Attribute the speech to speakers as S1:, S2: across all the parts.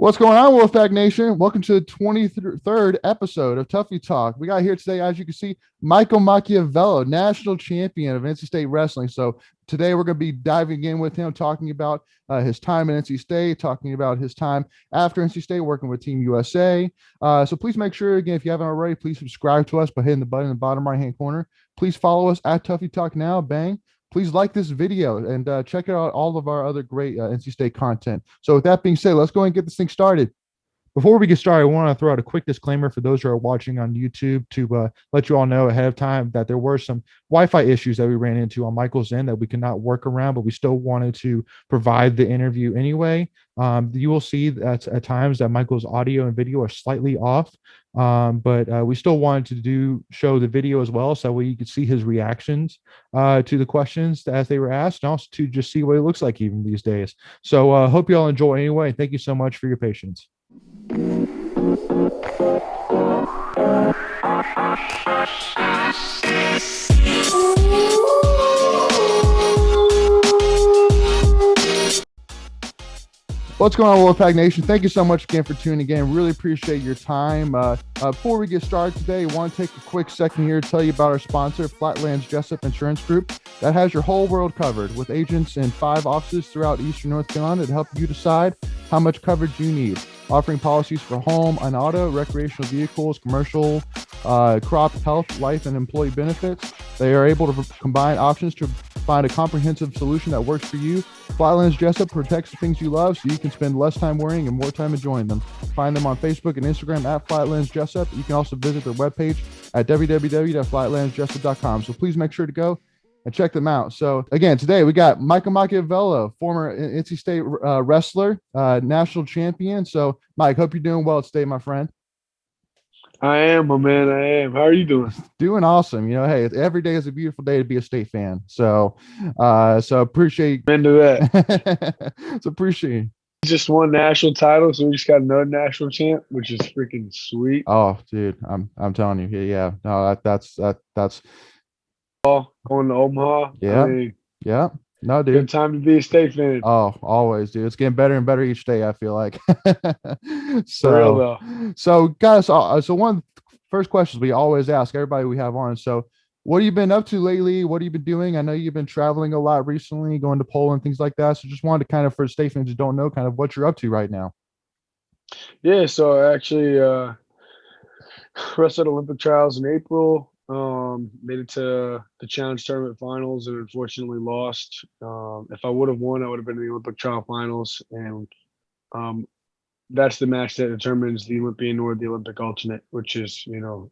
S1: What's going on, Wolfpack Nation? Welcome to the 23rd episode of Tuffy Talk. We got here today, as you can see, Michael Macchiavello, national champion of NC State wrestling. So today we're going to be diving in with him, talking about his time at NC State, talking about his time after NC State, working with Team USA. So please make sure, again, if you haven't already, please subscribe to us by hitting the button in the bottom right-hand corner. Please follow us at Tuffy Talk now. Bang. Please like this video and check out all of our other great NC State content. So with that being said, let's go ahead and get this thing started. Before we get started, I want to throw out a quick disclaimer for those who are watching on YouTube to let you all know ahead of time that there were some Wi-Fi issues that we ran into on Michael's end that we could not work around, but we still wanted to provide the interview anyway. You will see that at times that Michael's audio and video are slightly off, but we still wanted to show the video as well so you could see his reactions to the questions as they were asked, and also to just see what it looks like even these days. So hope you all enjoy anyway. Thank you so much for your patience. What's going on, Wolfpack Nation? Thank you so much again for tuning in. Really appreciate your time. Before we get started today, I want to take a quick second here to tell you about our sponsor, Flatlands Jessup Insurance Group, that has your whole world covered with agents in 5 offices throughout Eastern North Carolina to help you decide how much coverage you need. Offering policies for home and auto, recreational vehicles, commercial, crop, health, life, and employee benefits. They are able to combine options to find a comprehensive solution that works for you. Flatlands Jessup protects the things you love so you can spend less time worrying and more time enjoying them. Find them on Facebook and Instagram at Flatlands Jessup. You can also visit their webpage at www.flatlandsjessup.com. So please make sure to go and check them out. So again, today we got Michael Macchiavello, former NC State wrestler, national champion. So Mike, hope you're doing well today, my friend.
S2: I am, my man. I am. How are you doing?
S1: Doing awesome. You know, hey, every day is a beautiful day to be a State fan. So appreciate
S2: Into that.
S1: so appreciate.
S2: Just won national title, so we just got another national champ, which is freaking sweet.
S1: Oh, dude, I'm telling you, yeah. No, that's
S2: Going to Omaha.
S1: Yeah.
S2: I mean,
S1: yeah. No, dude.
S2: good time to be a State fan.
S1: Oh, always, dude. It's getting better and better each day, I feel like.
S2: For real, though.
S1: So guys, so one of the first questions we always ask everybody we have on. So what have you been up to lately? What have you been doing? I know you've been traveling a lot recently, going to Poland, things like that. So just wanted to kind of, for State fans who don't know, kind of what you're up to right now.
S2: Yeah, so I actually wrestled Olympic trials in April. Made it to the challenge tournament finals and unfortunately lost. If I would have won, I would have been in the Olympic trial finals, and that's the match that determines the Olympian or the Olympic alternate, which is, you're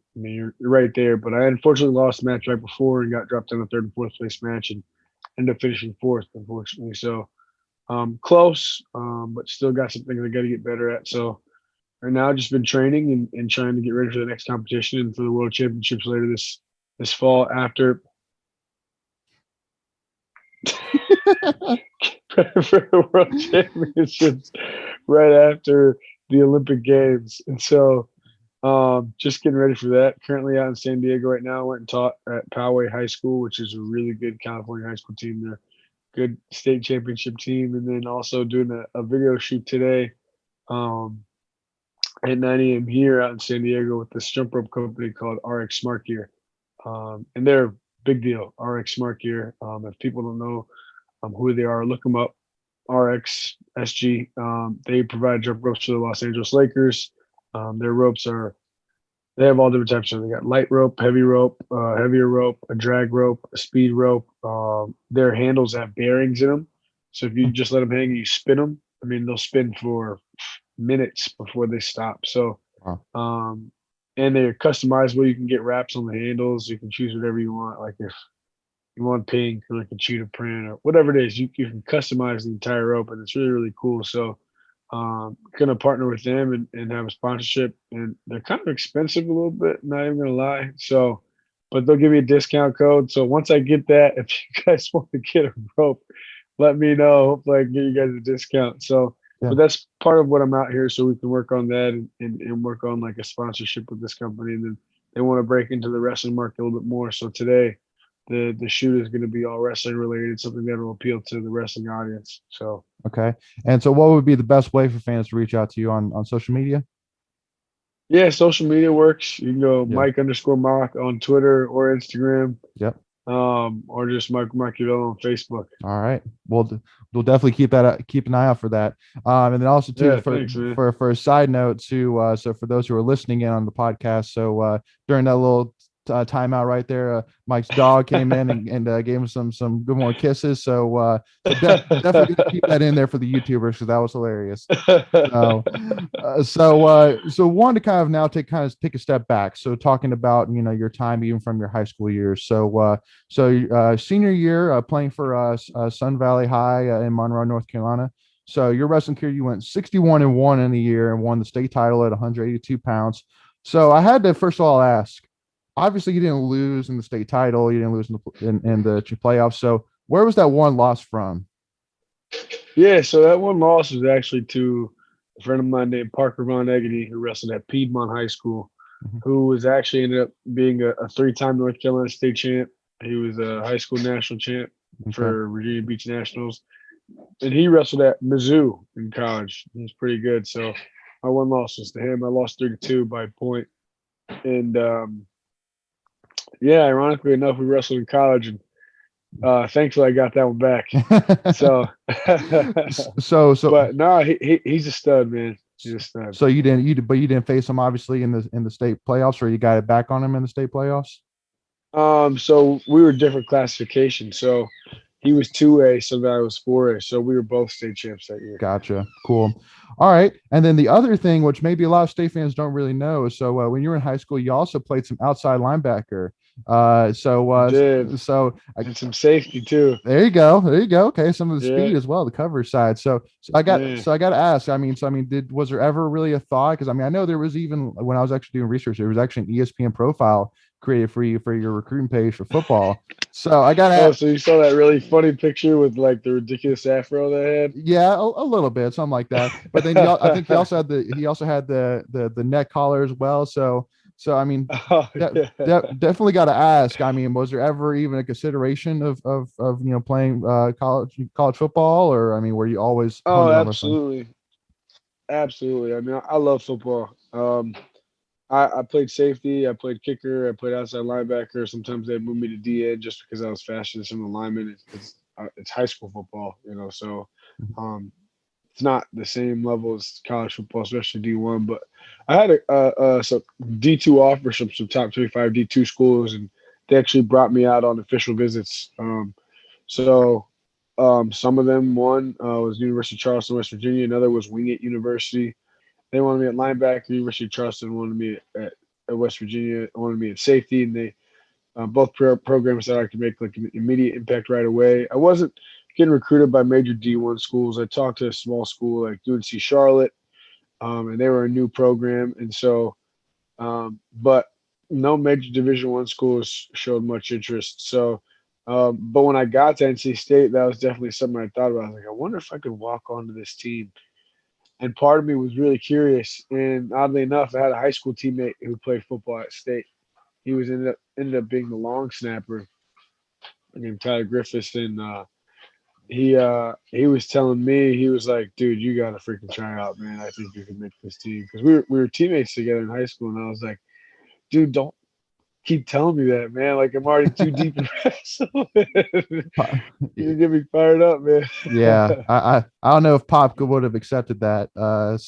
S2: right there. But I unfortunately lost the match right before and got dropped down to 3rd and 4th place match and ended up finishing 4th, unfortunately. So close, but still got some things I got to get better at. So right now, I've just been training and trying to get ready for the next competition and for the World Championships later this fall after. For the World Championships right after the Olympic Games. And so just getting ready for that. Currently out in San Diego right now. I went and taught at Poway High School, which is a really good California high school team. They're a good state championship team. And then also doing a video shoot today. At 9 a.m. here out in San Diego with this jump rope company called RX Smart Gear. And they're a big deal, RX Smart Gear. If people don't know who they are, look them up, RX SG. They provide jump ropes for the Los Angeles Lakers. Their ropes they have all different types of. They got light rope, heavier rope, a drag rope, a speed rope. Their handles have bearings in them. So if you just let them hang and you spin them, they'll spin for minutes before they stop. So and they're customizable. You can get wraps on the handles. You can choose whatever you want, like if you want pink or like a cheetah print or whatever it is, you can customize the entire rope, and it's really, really cool. So gonna partner with them and have a sponsorship, and they're kind of expensive a little bit, not even gonna lie. So but they'll give you a discount code. So once I get that, if you guys want to get a rope, let me know. Hopefully I can get you guys a discount. So but that's part of what I'm out here, so we can work on that and work on like a sponsorship with this company. And then they want to break into the wrestling market a little bit more. So today the shoot is going to be all wrestling related, something that will appeal to the wrestling audience. So
S1: Okay. And so what would be the best way for fans to reach out to you on social media?
S2: yeah, social media works. You can go
S1: Yeah.
S2: Mike underscore Mock on Twitter or Instagram,
S1: Yep.
S2: or just Mike Macchiavello on Facebook.
S1: All right. We'll definitely keep an eye out for that. And then also too
S2: Yeah, thanks, man.
S1: for a side note too. So for those who are listening in on the podcast, so during that little timeout right there, Mike's dog came in and gave him some good more kisses. So definitely gonna keep that in there for the YouTubers because that was hilarious. So, so wanted to kind of now take a step back. So talking about your time even from your high school years. So senior year playing for Sun Valley High in Monroe, North Carolina. So your wrestling career, you went 61-1 in the year and won the state title at 182 pounds. So I had to first of all ask. Obviously, you didn't lose in the state title. You didn't lose in the playoffs. So where was that one loss from?
S2: Yeah, so that one loss was actually to a friend of mine named Parker Von Egedy, who wrestled at Piedmont High School,
S1: Mhm.
S2: who was actually ended up being a three-time North Carolina state champ. He was a high school national champ
S1: Okay.
S2: for Virginia Beach Nationals, and he wrestled at Mizzou in college. He was pretty good. So my one loss was to him. I lost 3-2 by point, and yeah, ironically enough, we wrestled in college, and thankfully I got that one back. So,
S1: So
S2: but no, he's a stud, man. He's a stud.
S1: so you didn't face him obviously in the state playoffs, or you got it back on him in the state playoffs.
S2: So we were different classifications. So he was 2A, so I was 4A. So we were both state champs that year.
S1: Gotcha. Cool. All right. And then the other thing, which maybe a lot of state fans don't really know, so when you were in high school, you also played some outside linebacker. Uh, so
S2: I
S1: uh,
S2: did,
S1: so
S2: and some safety too.
S1: There you go. There you go. Okay, some of the
S2: Yeah,
S1: speed as well, the coverage side.
S2: yeah.
S1: So I got to ask. I mean, did was there ever really a thought? Because I mean, I know there was even when I was actually doing research, there was actually an ESPN profile created for you for your recruiting page for football. So I got
S2: Oh,
S1: to,
S2: so you saw that really funny picture with like the ridiculous afro they
S1: yeah, a little bit, something like that. But then I think
S2: had?
S1: he also had the neck collar as well. So I mean,
S2: Oh yeah.
S1: definitely got to ask. I mean, was there ever even a consideration of playing college football, or I mean, were you always
S2: Oh,
S1: honed in on wrestling?
S2: absolutely, absolutely. I mean, I love football. I played safety, I played kicker, I played outside linebacker. Sometimes they moved me to DN just because I was faster than some of the linemen. It's high school football, so um, it's not the same level as college football, especially D1. But I had some D2 offers from some top 25 D2 schools, and they actually brought me out on official visits. So some of them, one was University of Charleston, West Virginia. Another was Wingate University. They wanted me at linebacker. University of Charleston wanted me at West Virginia. Wanted me at safety, and they both programs that I could make like an immediate impact right away. I wasn't getting recruited by major D1 schools. I talked to a small school like UNC Charlotte, and they were a new program, and so but no major Division 1 schools showed much interest. So, but when I got to NC State, that was definitely something I thought about. I was like, I wonder if I could walk onto this team. And part of me was really curious. And oddly enough, I had a high school teammate who played football at State. He was ended up being the long snapper named Tyler Griffiths, and he was telling me, he was like, dude, you got to freaking try out, man. I think you can make this team because we were teammates together in high school, and I was like, dude, don't keep telling me that, man. Like I'm already too deep in wrestling. You get me fired up, man.
S1: Yeah, I don't know if Pop would have accepted that.
S2: No,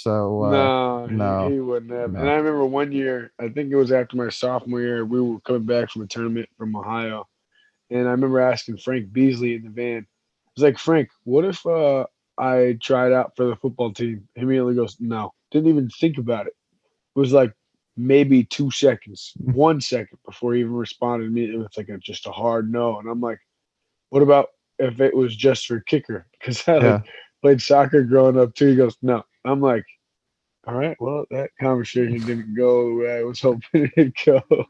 S1: No,
S2: he wouldn't have. And
S1: no.
S2: I remember one year, I think it was after my sophomore year, we were coming back from a tournament from Ohio, and I remember asking Frank Beasley in the van. I was like, Frank, what if I tried out for the football team? He immediately goes, no. Didn't even think about it. It was like maybe 2 seconds, 1 second before he even responded immediately with like just a hard no. And I'm like, what about if it was just for kicker? Because I like
S1: Yeah.
S2: played soccer growing up too. He goes, no. I'm like, all right, well, that conversation didn't go the way I was hoping it'd go. Because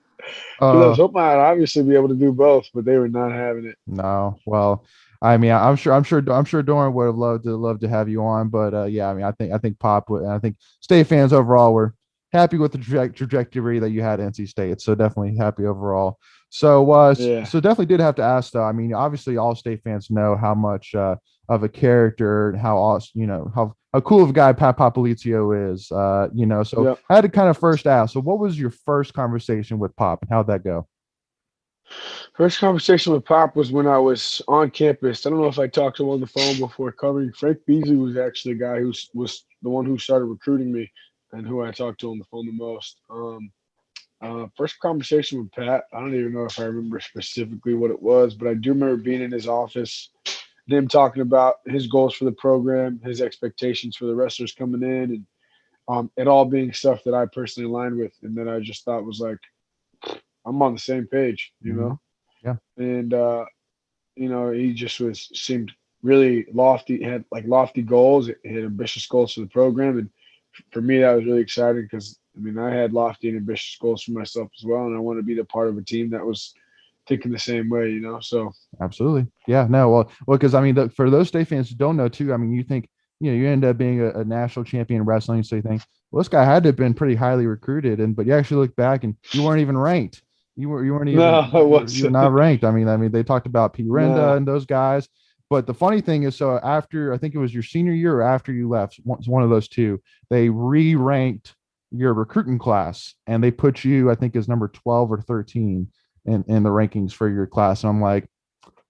S2: I was
S1: Uh,
S2: hoping I'd obviously be able to do both, but they were not having it.
S1: no. Well, I mean, I'm sure Doran would have loved to have you on, but yeah, I mean, I think Pop would, and I think state fans overall were happy with the trajectory that you had at NC State. So definitely happy overall. So
S2: Yeah.
S1: so definitely did have to ask though. I mean, obviously all state fans know how much of a character, how awesome, how cool of a guy Pat Popolizio is. So
S2: Yep.
S1: I had to kind of first ask. So what was your first conversation with Pop and how'd that go?
S2: First conversation with Pop was when I was on campus. I don't know if I talked to him on the phone before covering. Frank Beasley was actually the guy who was the one who started recruiting me and who I talked to on the phone the most. First conversation with Pat, I don't even know if I remember specifically what it was, but I do remember being in his office, them talking about his goals for the program, his expectations for the wrestlers coming in, and it all being stuff that I personally aligned with and that I just thought was like, I'm on the same page,
S1: Mm-hmm. Yeah.
S2: And he just seemed really lofty, had like lofty goals, he had ambitious goals for the program, and for me that was really exciting because I mean I had lofty and ambitious goals for myself as well, and I wanted to be the part of a team that was thinking the same way. So
S1: Absolutely. Yeah. No. Because I mean, for those state fans who don't know too, I mean, you think you end up being a national champion in wrestling, so you think, well, this guy had to have been pretty highly recruited, but you actually look back and you weren't even ranked. You weren't even
S2: no, it
S1: you were
S2: wasn't.
S1: not ranked. I mean, they talked about P. Renda
S2: No.
S1: and those guys. But the funny thing is, so after I think it was your senior year or after you left, one of those two, they re-ranked your recruiting class and they put you, I think, as number 12 or 13 in the rankings for your class. And I'm like,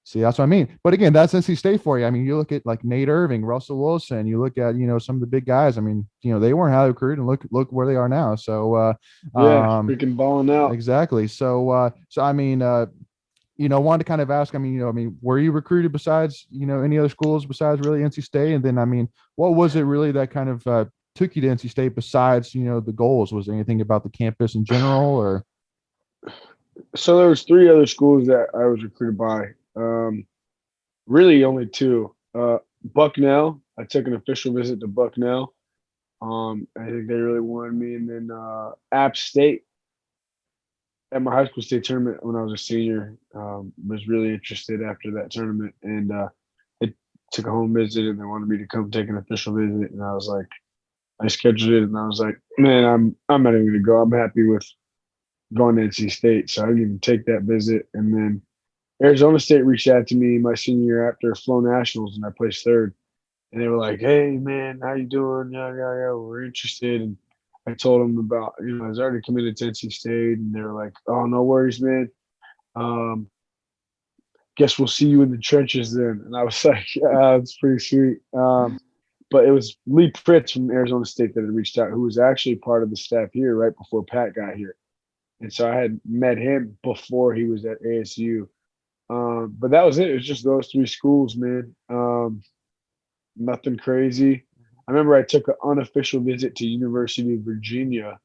S1: see, that's what I mean. But again, that's NC State for you. I mean, you look at like Nate Irving, Russell Wilson, you look at, some of the big guys. I mean, they weren't highly recruited and look where they are now. So
S2: Yeah, freaking balling out.
S1: exactly. So I mean, wanted to kind of ask, were you recruited besides, any other schools besides really NC State? And then I mean, what was it really that kind of took you to NC State besides, the goals? Was there anything about the campus in general or
S2: So there was three other schools that I was recruited by. Really only two. Bucknell. I took an official visit to Bucknell. I think they really wanted me, and then App State at my high school state tournament when I was a senior. Was really interested after that tournament, and it took a home visit, and they wanted me to come take an official visit, and I was like, I scheduled it, and I was like, man, I'm not even gonna go. I'm happy with going to NC State, so I didn't even take that visit, and then Arizona State reached out to me my senior year after Flow Nationals, and I placed third. And they were like, "Hey, man, how you doing? Yeah, yeah, yeah, we're interested." And I told them about, I was already committed to NC State, and they were like, "Oh, no worries, man. Um, guess we'll see you in the trenches then." And I was like, "Yeah, that's pretty sweet." But it was Lee Pritz from Arizona State that had reached out, who was actually part of the staff here right before Pat got here. And so I had met him before he was at ASU. But that was it. It was just those three schools, man. Nothing crazy. I remember I took an unofficial visit to University of Virginia,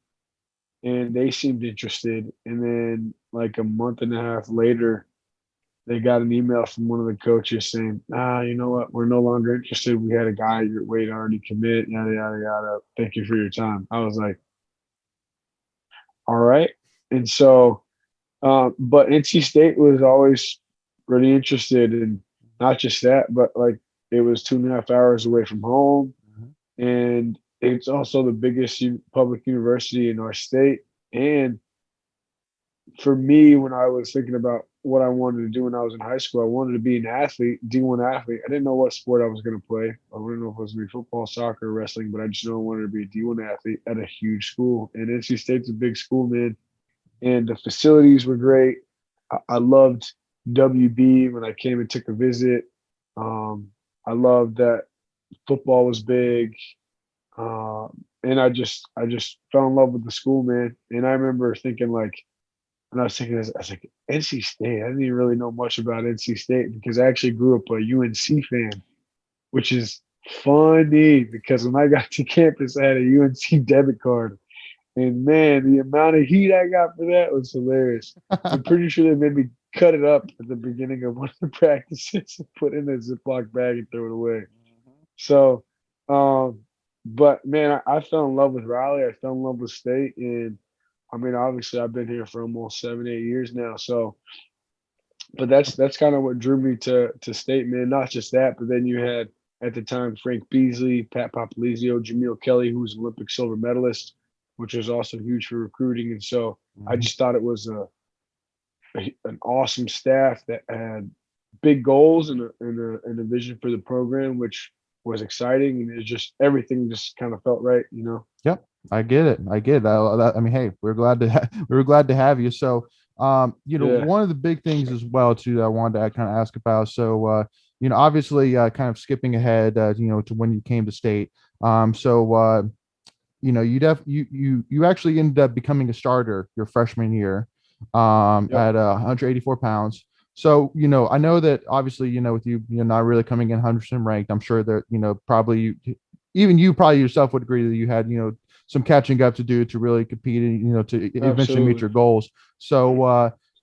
S2: and they seemed interested. And then, like a month and a half later, they got an email from one of the coaches saying, you know what? We're no longer interested. We had a guy your weight already commit, yada, yada, yada. Thank you for your time. I was like, all right. And so, but NC State was always really interested in not just that, but like it was 2.5 hours away from home. And it's also the biggest public university in our state. And for me, when I was thinking about what I wanted to do when I was in high school, I wanted to be an athlete, D1 athlete. I didn't know what sport I was going to play. I didn't know if it was going to be football, soccer, or wrestling, but I just know I wanted to be a D1 athlete at a huge school. And NC State's a big school, man. And the facilities were great. I loved WB when I came and took a visit. I loved that football was big. And I just fell in love with the school, man. And I remember thinking like, and I was thinking, I was like, NC State. I didn't even really know much about NC State because I actually grew up a UNC fan, which is funny because when I got to campus, I had a UNC debit card. And man, the amount of heat I got for that was hilarious. I'm pretty sure they made me cut it up at the beginning of one of the practices and put it in a Ziploc bag and throw it away. So, um, but man, I fell in love with Raleigh. I fell in love with State, and I mean, obviously, I've been here for almost 7, 8 years now. So, but that's kind of what drew me to State, man. Not just that, but then you had at the time Frank Beasley, Pat Popolizio, Jameel Kelly, who was an Olympic silver medalist, which was also huge for recruiting. And so I
S1: Mhm.
S2: just thought it was an awesome staff that had big goals and a vision for the program, which was exciting. And it just everything just kind of felt right, you know.
S1: Yep, I get it. I get that. I mean, hey, we're glad to we are glad to have you. So,
S2: Yeah.
S1: one of the big things as well too that I wanted to kind of ask about. So, obviously, kind of skipping ahead, to when you came to state. So, you actually ended up becoming a starter your freshman year,
S2: Yep.
S1: at 184 pounds. So, I know that obviously, with you, not really coming in 100% ranked, I'm sure that, probably even you probably yourself would agree that you had, some catching up to do to really compete and, to eventually meet
S2: Absolutely.
S1: your goals. So,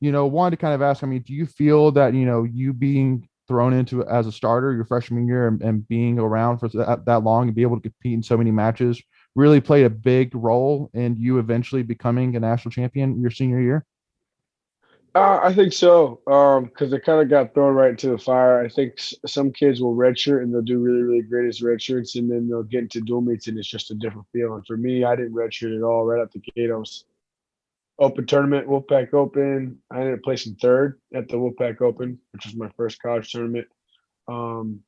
S1: wanted to kind of ask, I mean, do you feel that, you being thrown into as a starter your freshman year and being around for that long and be able to compete in so many matches really played a big role in you eventually becoming a national champion your senior year?
S2: I think so, because I kind of got thrown right into the fire. I think some kids will redshirt and they'll do really, really great as redshirts, and then they'll get into dual meets and it's just a different feel. And for me, I didn't redshirt at all. Right out the gate, I was open tournament, Wolfpack Open. I ended up placing third at the Wolfpack Open, which was my first college tournament, um,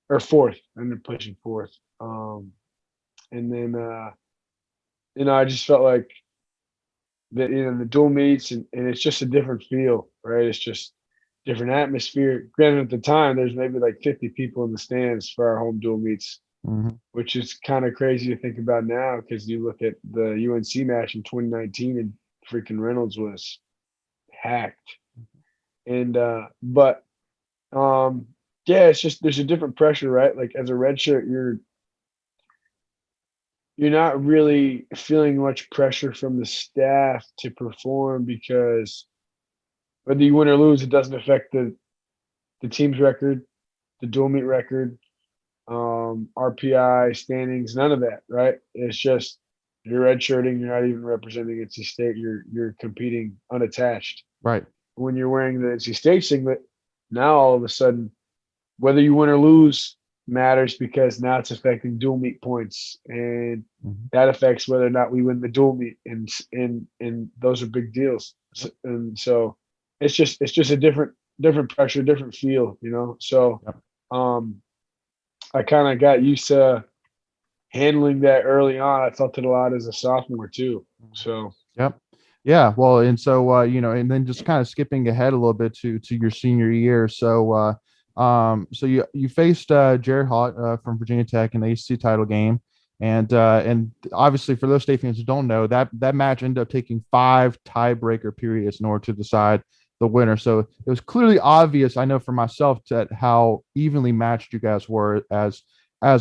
S2: or fourth. I ended up placing fourth, and then I just felt like the dual meets and it's just a different feel, right? It's just different atmosphere. Granted, at the time, there's maybe like 50 people in the stands for our home dual meets,
S1: Mm-hmm.
S2: which is kind of crazy to think about now because you look at the UNC match in 2019 and freaking Reynolds was hacked. And but yeah, it's just there's a different pressure, right? Like as a redshirt, you're not really feeling much pressure from the staff to perform because whether you win or lose, it doesn't affect the team's record, the dual meet record, RPI standings, none of that, right? It's just you're redshirting, you're not even representing NC State, you're competing unattached.
S1: Right.
S2: When you're wearing the NC State singlet, now all of a sudden, whether you win or lose matters because now it's affecting dual meet points, and
S1: Mm-hmm.
S2: that affects whether or not we win the dual meet, and those are big deals.
S1: Yep.
S2: And so it's just a different pressure, different feel, you know. So
S1: Yep.
S2: um, I kind of got used to handling that early on. I felt it a lot as a sophomore too. So
S1: Yep. Yeah. Well, and so and then just kind of skipping ahead a little bit to your senior year. So so you faced Jared Hott from Virginia Tech in the ACC title game. And obviously for those state fans who don't know, that match ended up taking 5 tiebreaker periods in order to decide the winner. So it was clearly obvious, I know for myself, that how evenly matched you guys were as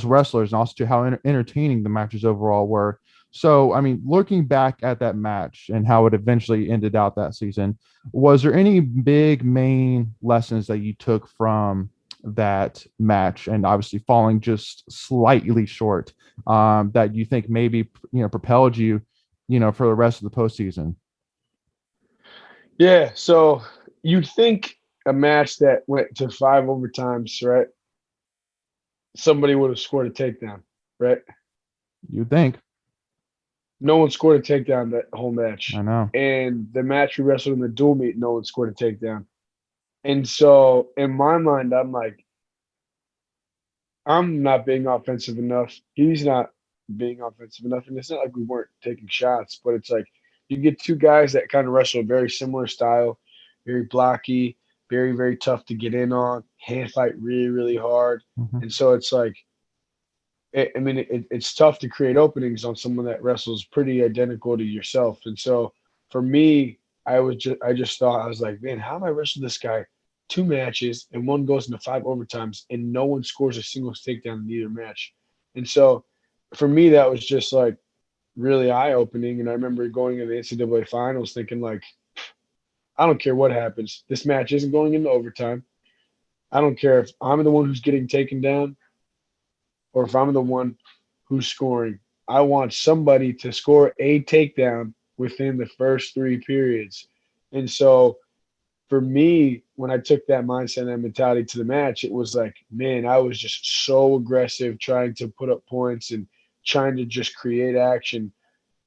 S1: wrestlers, and also to how entertaining the matches overall were. So, I mean, looking back at that match and how it eventually ended out that season, was there any big main lessons that you took from that match, and obviously falling just slightly short, that you think maybe propelled you, for the rest of the postseason?
S2: yeah, so you'd think a match that went to 5 overtimes, right? Somebody would have scored a takedown, right?
S1: You think?
S2: No one scored a takedown that whole
S1: I
S2: match.
S1: know.
S2: And the match we wrestled in the dual meet, no one scored a takedown. And so in my mind, I'm like, I'm not being offensive enough. He's not being offensive enough. And it's not like we weren't taking shots, but it's like you get two guys that kind of wrestle a very similar style, very blocky, very, very tough to get in on, hand fight really, really hard.
S1: Mhm.
S2: And so it's like, it's tough to create openings on someone that wrestles pretty identical to yourself. And so for me, I just thought I was like, man, how am I wrestling this guy 2 matches and one goes into 5 overtimes and no one scores a single takedown in either match. And so for me, that was just like really eye opening. And I remember going to the NCAA finals thinking like, I don't care what happens. This match isn't going into overtime. I don't care if I'm the one who's getting taken down or if I'm the one who's scoring. I want somebody to score a takedown within the first 3 periods. And so for me, when I took that mindset and that mentality to the match, it was like, man, I was just so aggressive trying to put up points and trying to just create action.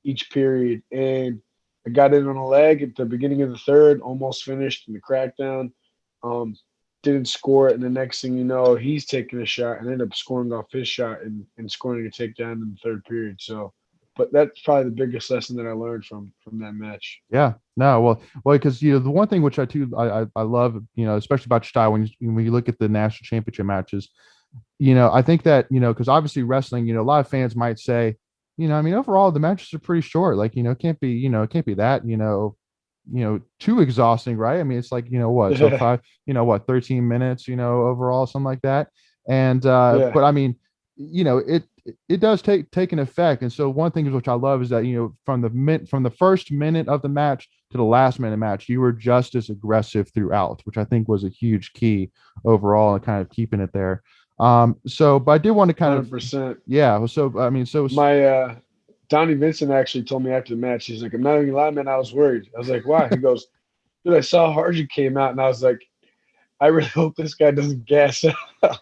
S2: each period. And I got in on a leg at the beginning of the third, almost finished in the crackdown. Um, didn't score it, and the next thing you know, he's taking a shot and ended up scoring off his shot and scoring a takedown in the third period. So, but that's probably the biggest lesson that I learned from that match.
S1: Yeah, no, well, because the one thing which I love, especially about your style when you look at the national championship matches, I think that because obviously wrestling, a lot of fans might say, I mean, overall the matches are pretty short, like it can't be that too exhausting, right? I mean, it's like what, so
S2: Yeah,
S1: five, what, 13 minutes, overall, something like that, and
S2: yeah,
S1: but I mean, it does take an effect. And so one thing which I love is that from the first minute of the match to the last minute match, you were just as aggressive throughout, which I think was a huge key overall and kind of keeping it there. So but I did want to kind of
S2: 100%.
S1: yeah. So I mean, so
S2: My Donnie Vincent actually told me after the match, he's like, "I'm not even gonna lie, man. I was worried." I was like, "Why?" He goes, "Dude, I saw how hard you came out," and I was like, "I really hope this guy doesn't gas out."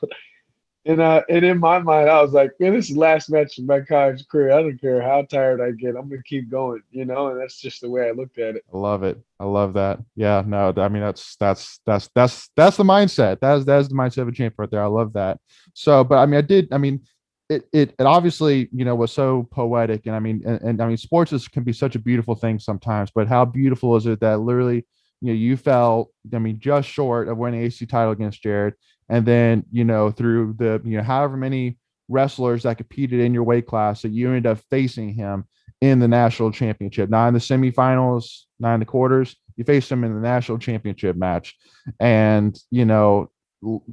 S2: And in my mind, I was like, "Man, this is the last match of my college career. I don't care how tired I get. I'm gonna keep going," And that's just the way I looked at it.
S1: I love it. I love that. Yeah, no, I mean that's the mindset. That's the mindset of a champ right there. I love that. So, but I mean, I mean, it obviously was so poetic, and I mean, and I mean, can be such a beautiful thing sometimes. But how beautiful is it that literally, you fell, I mean, just short of winning AC title against Jared, and then through the however many wrestlers that competed in your weight class that you ended up facing him in the national championship, not in the semifinals, not in the quarters. You faced him in the national championship match, and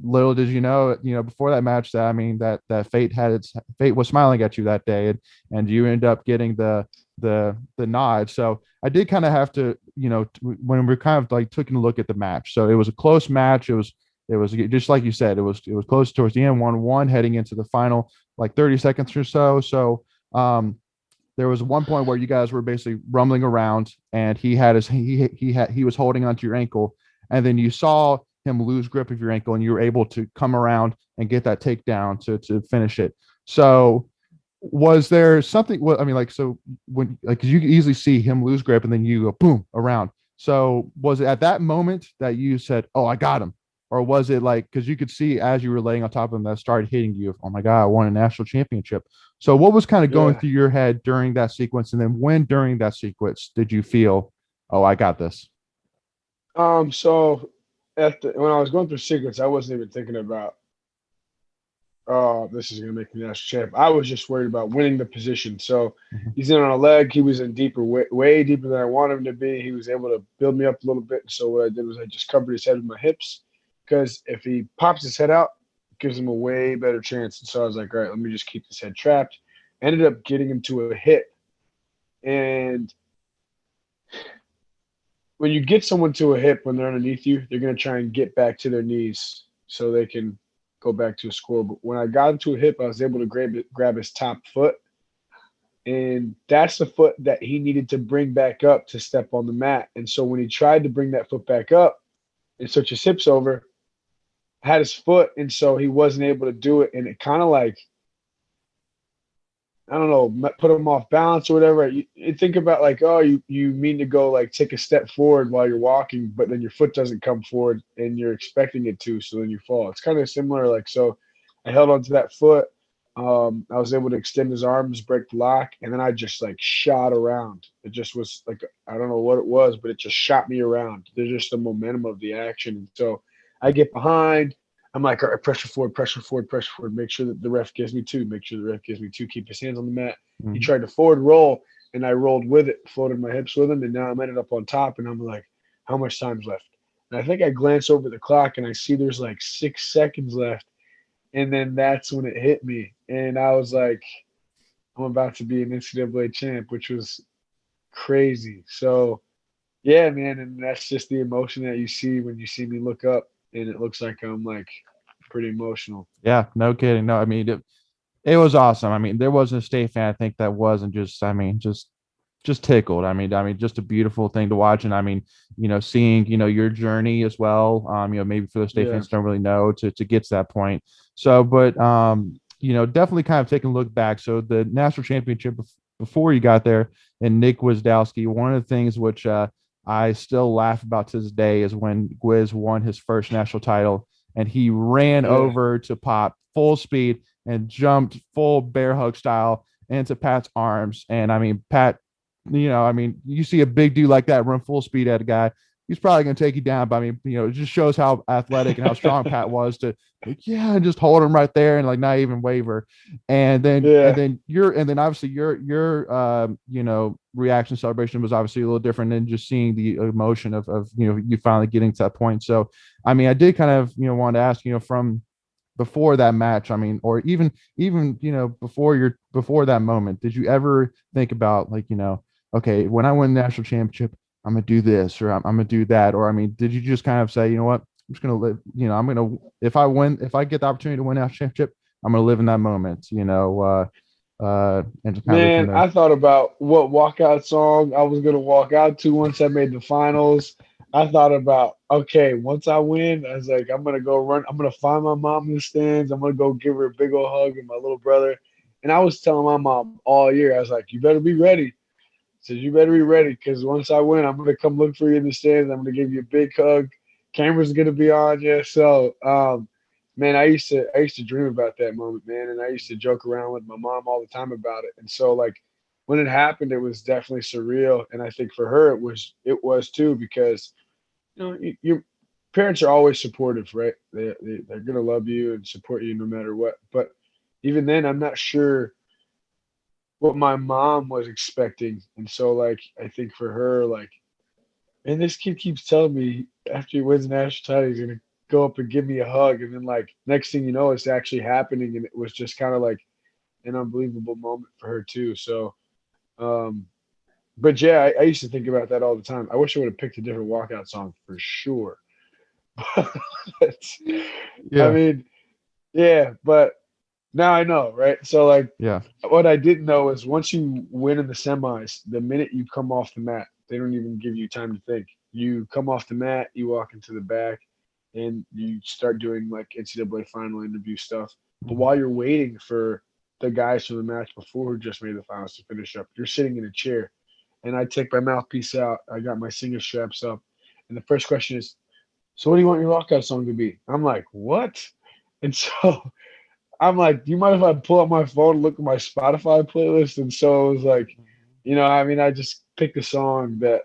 S1: little did before that match that I mean that fate was smiling at you that day, and you end up getting the nod. So I did kind of have to, when we're kind of like taking a look at the match. So it was a close match. It was just like you said. It was close towards the end, 1-1, heading into the final like 30 seconds or so. So there was one point where you guys were basically rumbling around, and he was holding onto your ankle, and then you saw him lose grip of your ankle, and you were able to come around and get that takedown to finish it. So was there something? Well, I mean, like, so when, like, 'cause you can easily see him lose grip and then you go boom around. So was it at that moment that you said, "Oh, I got him," or was it like because you could see as you were laying on top of him that started hitting you? Oh my God, I won a national championship. So what was kind of going
S2: Yeah.
S1: through your head during that sequence, and then when during that sequence did you feel, "Oh, I got this"?
S2: So when I was going through sequence, I wasn't even thinking about, "Oh, this is gonna make me national champ." I was just worried about winning the position. So
S1: Mhm.
S2: he's in on a leg. He was in deeper, way deeper than I wanted him to be. He was able to build me up a little bit. So what I did was I just covered his head with my hips, because if he pops his head out, it gives him a way better chance. And so I was like, all right, let me just keep his head trapped. Ended up getting him to a hit. And when you get someone to a hip when they're underneath you, they're going to try and get back to their knees so they can go back to a score. But when I got him to a hip, I was able to grab his top foot. And that's the foot that he needed to bring back up to step on the mat. And so when he tried to bring that foot back up and switch his hips over, had his foot, and so he wasn't able to do it. And it kind of like, I don't know, put him off balance or whatever. You think about like, oh, you mean to go like take a step forward while you're walking, but then your foot doesn't come forward and you're expecting it to, so then you fall. It's kind of similar. Like, so I held onto that foot. I was able to extend his arms, break the lock, and then I just like shot around. It just was like, I don't know what it was, but it just shot me around. There's just the momentum of the action. And so I get behind. I'm like, all right, pressure forward, pressure forward, pressure forward. Make sure that the ref gives me two. Make sure the ref gives me two. Keep his hands on the mat. He
S1: Mhm.
S2: tried to forward roll, and I rolled with it, floated my hips with him, and now I'm ended up on top. And I'm like, how much time's left? And I think I glance over the clock and I see there's like 6 seconds left. And then that's when it hit me. And I was like, I'm about to be an NCAA champ, which was crazy. So, yeah, man. And that's just the emotion that you see when you see me look up. And it looks like I'm like pretty emotional.
S1: Yeah, no kidding. No, I mean it was awesome. I mean, there wasn't a state fan I think that wasn't just, I mean, just tickled. I mean, just a beautiful thing to watch. And I mean, seeing, your journey as well. Maybe for the state
S2: Yeah.
S1: fans don't really know to get to that point. So, but definitely kind of taking a look back. So the national championship before you got there, and Nick Gwizdowski. One of the things which I still laugh about to this day is when Gwiz won his first national title and he ran
S2: Yeah.
S1: over to Pop full speed and jumped full bear hug style into Pat's arms. And I mean, Pat, I mean, you see a big dude like that run full speed at a guy, he's probably going to take you down. But I mean, it just shows how athletic and how strong Pat was to, like, yeah, and just hold him right there and like not even waver.
S2: Yeah.
S1: And then obviously your reaction celebration was obviously a little different than just seeing the emotion of you finally getting to that point. So I mean, I did kind of want to ask, from before that match, I mean, or even before that moment, did you ever think about, like, okay, when I win the national championship, I'm gonna do this, or I'm gonna do that, or I mean, did you just kind of say, what, I'm just gonna live, I'm gonna, if I get the opportunity to win that championship, I'm gonna live in that moment, and just kind of live from
S2: Man,
S1: there.
S2: I thought about what walkout song I was gonna walk out to once I made the finals. I thought about, okay, once I win, I was like, I'm gonna go run. I'm gonna find my mom in the stands. I'm gonna go give her a big old hug and my little brother. And I was telling my mom all year, I was like, you better be ready. Says you better be ready because once I win, I'm gonna come look for you in the stands. I'm gonna give you a big hug. Camera's gonna be on you. So, man, I used to dream about that moment, man, and I used to joke around with my mom all the time about it. And so, like, when it happened, it was definitely surreal, and I think for her it was too because your parents are always supportive, right? They're gonna love you and support you no matter what. But even then, I'm not sure what my mom was expecting. And so, like, I think for her, like, and this kid keeps telling me after he wins the national title, he's gonna go up and give me a hug. And then, like, next thing you know, it's actually happening. And it was just kind of like an unbelievable moment for her too. So, um, but yeah, I used to think about that all the time. I wish I would have picked a different walkout song for sure. But, I
S1: Yeah,
S2: mean, yeah, but now I know, right? So, like,
S1: yeah.
S2: what I didn't know is once you win in the semis, the minute you come off the mat, they don't even give you time to think. You come off the mat, you walk into the back, and you start doing like NCAA final interview stuff. But
S1: Mhm.
S2: while you're waiting for the guys from the match before who just made the finals to finish up, you're sitting in a chair. And I take my mouthpiece out, I got my singer straps up, and the first question is, so what do you want your lockout song to be? I'm like, what? And so I'm like, do you mind if I pull up my phone and look at my Spotify playlist? And so it was like, I mean, I just picked a song that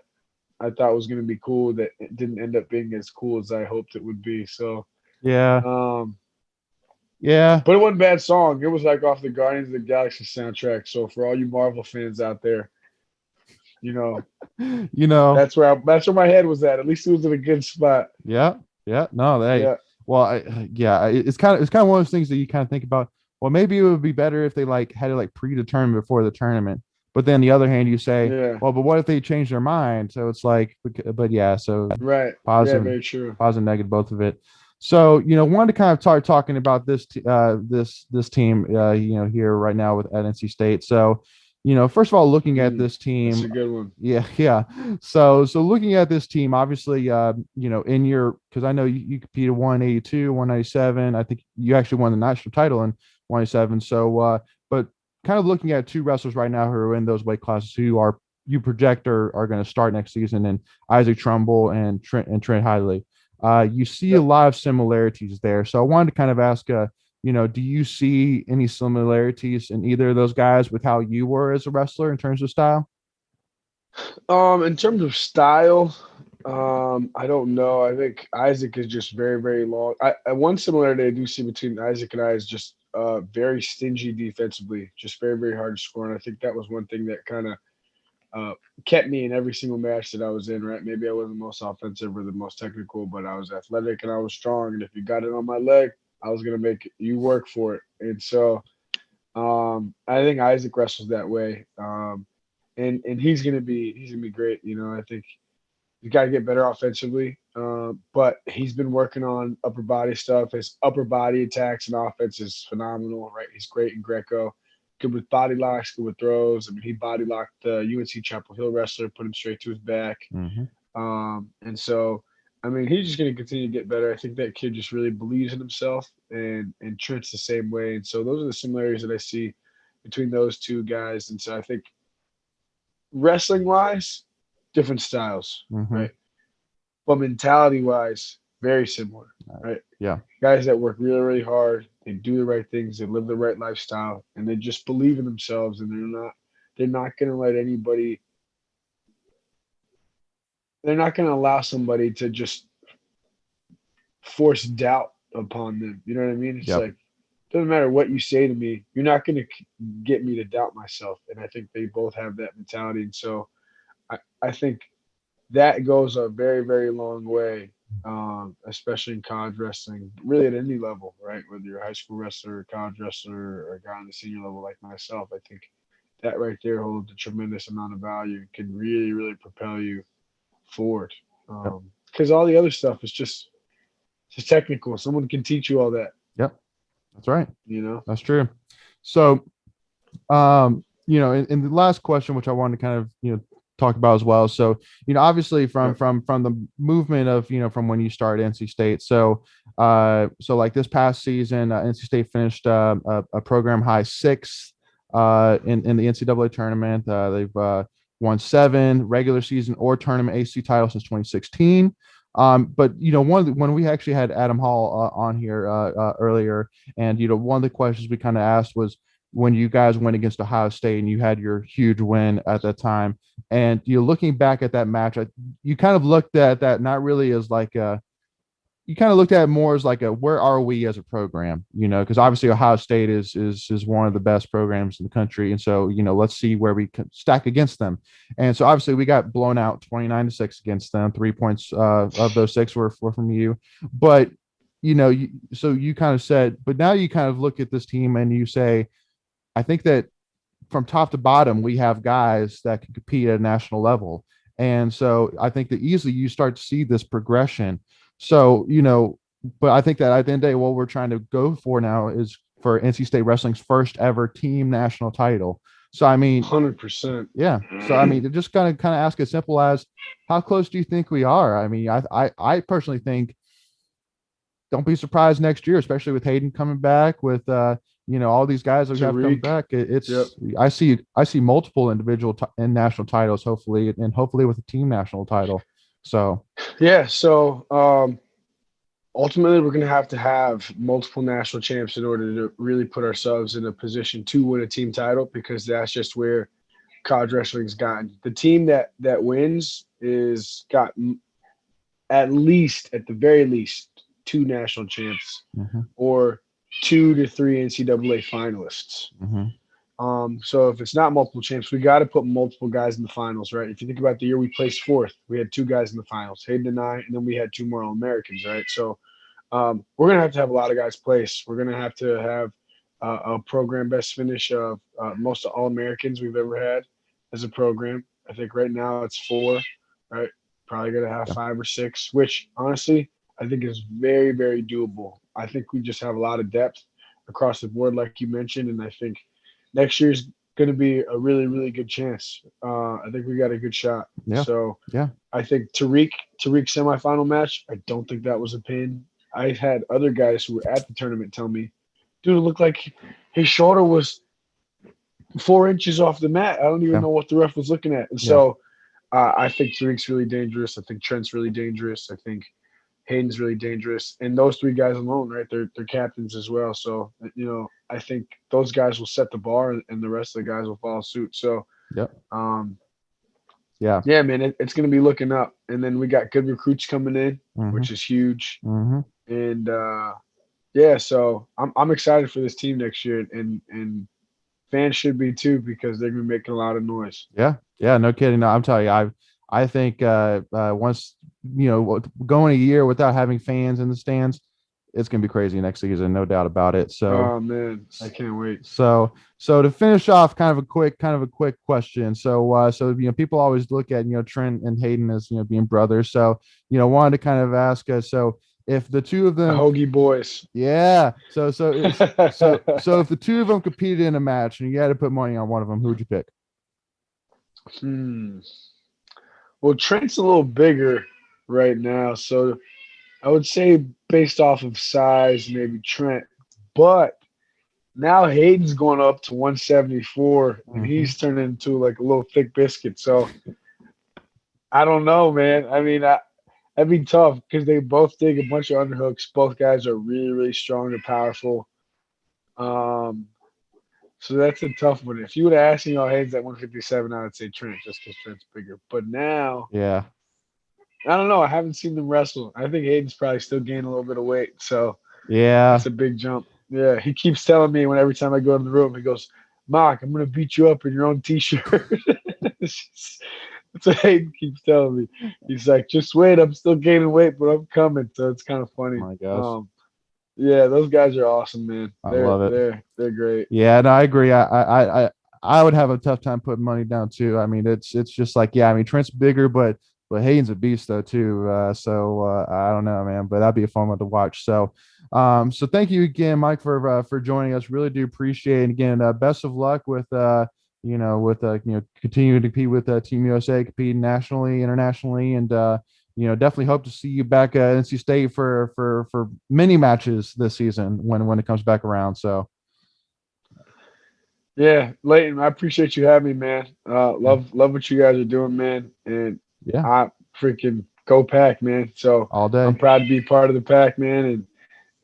S2: I thought was going to be cool that it didn't end up being as cool as I hoped it would be. So,
S1: Yeah,
S2: um,
S1: yeah.
S2: but it wasn't a bad song. It was like off the Guardians of the Galaxy soundtrack. So for all you Marvel fans out there, you know,
S1: you know
S2: that's where my head was at. At least it was in a good spot.
S1: Yeah, yeah, no, they.
S2: Yeah,
S1: Well, it's kind of one of those things that you kind of think about. Well, maybe it would be better if they like had it like predetermined before the tournament. But then the other hand, you say,
S2: yeah,
S1: well, but what if they change their mind? So it's like, but yeah, so
S2: right. Yeah,
S1: positive,
S2: very true.
S1: positive, negative, both of it. So wanted to kind of start talking about this team, here right now at NC State. So, first of all, looking at this
S2: That's a
S1: team,
S2: good one.
S1: yeah, yeah. So looking at this team, obviously, in your, because I know you competed 182, 197. I think you actually won the national title in 187. So, but kind of looking at two wrestlers right now who are in those weight classes who are you project are going to start next season, and Isaac Trumbull and Trent Hidley. You see a
S2: Yep.
S1: lot of similarities there. So I wanted to kind of ask, do you see any similarities in either of those guys with how you were as a wrestler in terms of style?
S2: In terms of style, I don't know. I think Isaac is just very, very long. One similarity I do see between Isaac and I is just very stingy defensively, just very, very hard to score. And I think that was one thing that kind of uh, kept me in every single match that I was in. Right? Maybe I wasn't the most offensive or the most technical, but I was athletic and I was strong. And if you got it on my leg, I was gonna make you work for it. And so I think Isaac wrestles that way. And he's gonna be great. I think he's got to get better offensively, but he's been working on upper body stuff. His upper body attacks and offense is phenomenal. Right, he's great in Greco, good with body locks, good with throws. I mean, he body locked the UNC Chapel Hill wrestler, put him straight to his back,
S1: Mm-hmm.
S2: and so. I mean, he's just going to continue to get better. I think that kid just really believes in himself, and Trent's the same way. And so those are the similarities that I see between those two guys. And so I think wrestling wise, different styles,
S1: Mm-hmm.
S2: right? But mentality wise, very similar, right?
S1: Yeah.
S2: Guys that work really, really hard, they do the right things, they live the right lifestyle, and they just believe in themselves, and they're not going to let anybody, they're not going to allow somebody to just force doubt upon them. You know what I mean? It's
S1: Yep.
S2: like, doesn't matter what you say to me, you're not going to get me to doubt myself. And I think they both have that mentality. And so I think that goes a very, very long way, especially in college wrestling, really at any level, right? Whether you're a high school wrestler, a college wrestler, or a guy on the senior level like myself, I think that right there holds a tremendous amount of value and can really, really propel you forward.
S1: Yep.
S2: Because all the other stuff is just technical. Someone can teach you all that,
S1: Yep. That's right.
S2: you know?
S1: That's true. So, in the last question, which I wanted to kind of, talk about as well. So, obviously
S2: Yep.
S1: from the movement of, from when you started NC State. So like this past season, NC State finished a program high sixth in the NCAA tournament. They've won 7 regular season or tournament AC titles since 2016. But when we actually had Adam Hall on here earlier, and one of the questions we kind of asked was when you guys went against Ohio State and you had your huge win at that time, and you're looking back at that match, you kind of looked at that not really as like a, you kind of looked at it more as like a, where are we as a program, because obviously Ohio State is one of the best programs in the country, and so let's see where we can stack against them. And so obviously we got blown out 29-6 against them. 3 points of those 6 were from you, but so you kind of said, but now you kind of look at this team and you say, I think that from top to bottom, we have guys that can compete at a national level. And so I think that easily you start to see this progression. So, but I think that at the end of the day, what we're trying to go for now is for NC State Wrestling's first ever team national title. So, I mean,
S2: 100%.
S1: yeah. So, I mean, just kind of ask as simple as, how close do you think we are? I mean, I personally think, don't be surprised next year, especially with Hayden coming back, with all these guys that we have come
S2: Tariq.
S1: back. It's
S2: Yep.
S1: I see multiple individual and national titles, hopefully, and hopefully with a team national title. So
S2: Yeah. So ultimately, we're going to have multiple national champs in order to really put ourselves in a position to win a team title, because that's just where college wrestling's gotten. The team that wins is got at the very least, 2 national champs
S1: mhm,
S2: or 2 to 3 NCAA finalists.
S1: mhm,
S2: So if it's not multiple champs, we got to put multiple guys in the finals, right? If you think about the year we placed 4th, we had 2 guys in the finals, Hayden and I, and then we had 2 more All-Americans, right? So we're going to have a lot of guys place. We're going to have a program best finish of most All-Americans we've ever had as a program. I think right now it's 4, right? Probably going to have
S1: yeah,
S2: 5 or 6, which honestly I think is very, very doable. I think we just have a lot of depth across the board, like you mentioned, and I think next year's going to be a really, really good chance. I think we got a good shot.
S1: yeah,
S2: So
S1: yeah,
S2: I think Tariq semifinal match, I don't think that was a pin. I had other guys who were at the tournament tell me, dude, it looked like his shoulder was 4 inches off the mat. I don't even
S1: yeah,
S2: know what the ref was looking at. And
S1: yeah,
S2: so I think Tariq's really dangerous. I think Trent's really dangerous. I think Hayden's really dangerous. And those 3 guys alone, right? They're captains as well. So, I think those guys will set the bar, and the rest of the guys will follow suit. So,
S1: yeah,
S2: um,
S1: yeah,
S2: yeah, man, it's going to be looking up. And then we got good recruits coming in,
S1: mhm,
S2: which is huge.
S1: mhm,
S2: And yeah, so I'm excited for this team next year, and fans should be too, because they're gonna be making a lot of noise.
S1: yeah, yeah. No kidding. No, I'm telling you, I think once going a year without having fans in the stands, it's gonna be crazy next season, no doubt about it. So
S2: Oh man, I can't wait.
S1: so to finish off, kind of a quick question. So people always look at Trent and Hayden as being brothers. So wanted to kind of ask us, so if the two of
S2: The
S1: them,
S2: Hoagie boys.
S1: yeah, so if the two of them competed in a match and you had to put money on one of them, who would you pick?
S2: Hmm. Well, Trent's a little bigger right now, so I would say based off of size, maybe Trent. But now Hayden's going up to 174, and
S1: Mhm.
S2: he's turning into like a little thick biscuit. So I don't know, man. I mean, that'd be tough because they both dig a bunch of underhooks. Both guys are really, really strong and powerful. Um, so that's a tough one. If you would have asked me, oh, Hayden's at 157, I would say Trent, just because Trent's bigger. But now,
S1: Yeah.
S2: I don't know. I haven't seen them wrestle. I think Hayden's probably still gaining a little bit of weight. So
S1: Yeah.
S2: that's a big jump. Yeah, he keeps telling me when every time I go in the room, he goes, "Mark, I'm gonna beat you up in your own T-shirt." That's what Hayden keeps telling me. He's like, "Just wait, I'm still gaining weight, but I'm coming." So it's kind of
S1: Oh
S2: funny.
S1: my gosh.
S2: Yeah, those guys are awesome, man.
S1: I
S2: They're
S1: love it.
S2: they're they're great.
S1: Yeah, and I agree. I would have a tough time putting money down too. I mean, it's just like, yeah, I mean, Trent's bigger, but Hayden's a beast though too. So I don't know, man, but that'd be a fun one to watch. So thank you again, Mike, for joining us. Really do appreciate it. And again, best of luck with continuing to compete with Team USA, competing nationally, internationally, and definitely hope to see you back at NC State for many matches this season when it comes back around. So.
S2: Yeah, Leighton, I appreciate you having me, man.
S1: Yeah.
S2: Love what you guys are doing, man. And
S1: Yeah,
S2: I freaking go pack, man. So
S1: all
S2: I'm
S1: day.
S2: proud to be part of the pack, man.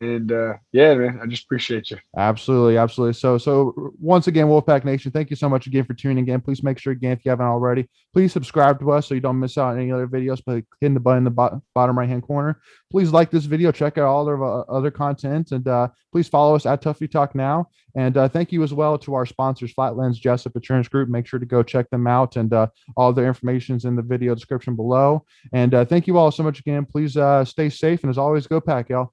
S2: And yeah, man, I just appreciate you.
S1: Absolutely, absolutely. So once again, Wolfpack Nation, thank you so much again for tuning in. Please make sure again, if you haven't already, please subscribe to us so you don't miss out on any other videos by hitting the button in the bottom right hand corner. Please like this video, check out all of our other content, and please follow us at Tuffy Talk now. And thank you as well to our sponsors, Flatlands Jessup Insurance Group. Make sure to go check them out, and all their information is in the video description below. And thank you all so much again. Please stay safe, and as always, go pack, y'all.